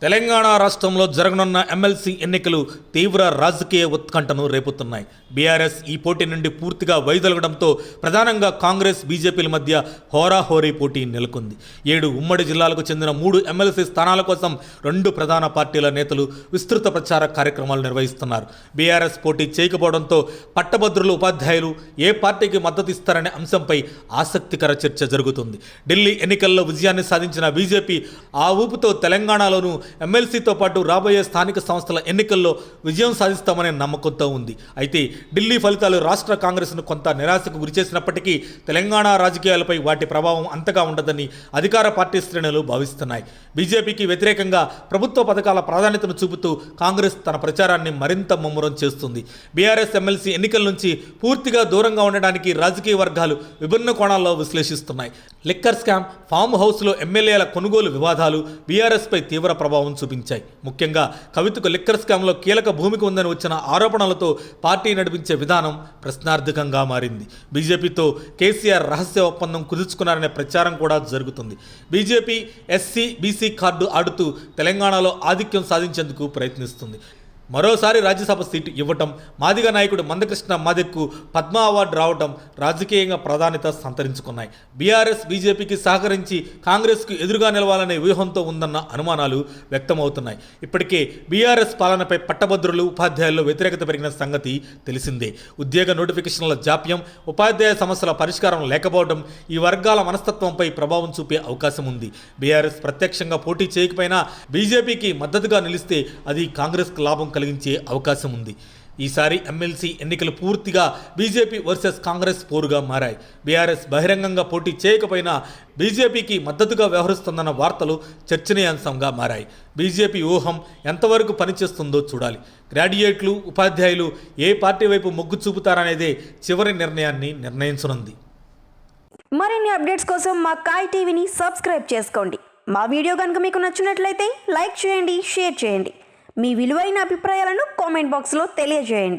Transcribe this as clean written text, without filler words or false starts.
తెలంగాణ రాష్ట్రంలో జరగనున్న ఎమ్మెల్సీ ఎన్నికలు తీవ్ర రాజకీయ ఉత్కంఠను రేపుతున్నాయి. బీఆర్ఎస్ ఈ పోటీ నుండి పూర్తిగా వైదొలగడంతో ప్రధానంగా కాంగ్రెస్, బీజేపీల మధ్య హోరాహోరీ పోటీ నెలకొంది. 7 ఉమ్మడి జిల్లాలకు చెందిన 3 ఎమ్మెల్సీ స్థానాల కోసం 2 ప్రధాన పార్టీల నేతలు విస్తృత ప్రచార కార్యక్రమాలు నిర్వహిస్తున్నారు. బీఆర్ఎస్ పోటీ చేయకపోవడంతో పట్టభద్రులు, ఉపాధ్యాయులు ఏ పార్టీకి మద్దతు ఇస్తారనే అంశంపై ఆసక్తికర చర్చ జరుగుతుంది. ఢిల్లీ ఎన్నికల్లో విజయాన్ని సాధించిన బీజేపీ ఆ ఊపుతో తెలంగాణలోనూ ఎమ్మెల్సీతో పాటు రాబోయే స్థానిక సంస్థల ఎన్నికల్లో విజయం సాధిస్తామనే నమ్మకంతో ఉంది. అయితే ఢిల్లీ ఫలితాలు రాష్ట్ర కాంగ్రెస్ను కొంత నిరాశకు గురిచేసినప్పటికీ తెలంగాణ రాజకీయాలపై వాటి ప్రభావం అంతగా ఉండదని అధికార పార్టీ శ్రేణులు భావిస్తున్నాయి. బీజేపీకి వ్యతిరేకంగా ప్రభుత్వ పథకాల ప్రాధాన్యతను చూపుతూ కాంగ్రెస్ తన ప్రచారాన్ని మరింత ముమ్మరం చేస్తుంది. బీఆర్ఎస్ ఎమ్మెల్సీ ఎన్నికల నుంచి పూర్తిగా దూరంగా ఉండడానికి రాజకీయ వర్గాలు విభిన్న కోణాల్లో విశ్లేషిస్తున్నాయి. లిక్కర్ స్కామ్, ఫామ్ హౌస్లో ఎమ్మెల్యేల కొనుగోలు వివాదాలు బీఆర్ఎస్పై తీవ్ర ప్రభావం చూపించాయి. ముఖ్యంగా కవితకు లిక్కర్ స్కామ్లో కీలక భూమిక ఉందని వచ్చిన ఆరోపణలతో పార్టీ నడిపించే విధానం ప్రశ్నార్థకంగా మారింది. బీజేపీతో కేసీఆర్ రహస్య ఒప్పందం కుదుర్చుకున్నారనే ప్రచారం కూడా జరుగుతుంది. బీజేపీ ఎస్సీ, బీసీ కార్డు ఆడుతూ తెలంగాణలో ఆధిక్యం సాధించేందుకు ప్రయత్నిస్తుంది. మరోసారి రాజ్యసభ సీటు ఇవ్వటం, మాదిగ నాయకుడు మందకృష్ణ మాదిగకు పద్మ అవార్డు రావటం రాజకీయంగా ప్రాధాన్యత సంతరించుకున్నాయి. బీఆర్ఎస్ బీజేపీకి సహకరించి కాంగ్రెస్కు ఎదురుగా నిలవాలనే వ్యూహంతో ఉందన్న అనుమానాలు వ్యక్తమవుతున్నాయి. ఇప్పటికే బీఆర్ఎస్ పాలనపై పట్టభద్రులు, ఉపాధ్యాయుల్లో వ్యతిరేకత పెరిగిన సంగతి తెలిసిందే. ఉద్యోగ నోటిఫికేషన్ల జాప్యం, ఉపాధ్యాయ సమస్యల పరిష్కారం లేకపోవడం ఈ వర్గాల మనస్తత్వంపై ప్రభావం చూపే అవకాశం ఉంది. బీఆర్ఎస్ ప్రత్యక్షంగా పోటీ చేయకపోయినా బీజేపీకి మద్దతుగా నిలిస్తే అది కాంగ్రెస్కు లాభం కలిగించే అవకాశం ఉంది. ఈసారి ఎమ్మెల్సీ ఎన్నికలు పూర్తిగా బీజేపీ వర్సెస్ కాంగ్రెస్ పోరుగా మారాయి. బీఆర్ఎస్ బహిరంగంగా పోటీ చేయకపోయినా బీజేపీకి మద్దతుగా వ్యవహరిస్తుందన్న వార్తలు చర్చనీయాంశంగా మారాయి. బీజేపీ వ్యూహం ఎంతవరకు పనిచేస్తుందో చూడాలి. గ్రాడ్యుయేట్లు, ఉపాధ్యాయులు ఏ పార్టీ వైపు మొగ్గు చూపుతారనేదే చివరి నిర్ణయాన్ని నిర్ణయించనుంది. మరిన్ని అప్డేట్స్ కోసం మా కాయ్ టీవీని సబ్స్క్రైబ్ చేసుకోండి. మా వీడియో కనుక మీకు నచ్చినట్లయితే లైక్ చేయండి, షేర్ చేయండి. మీ విలువైన అభిప్రాయాలను కామెంట్ బాక్స్లో తెలియజేయండి.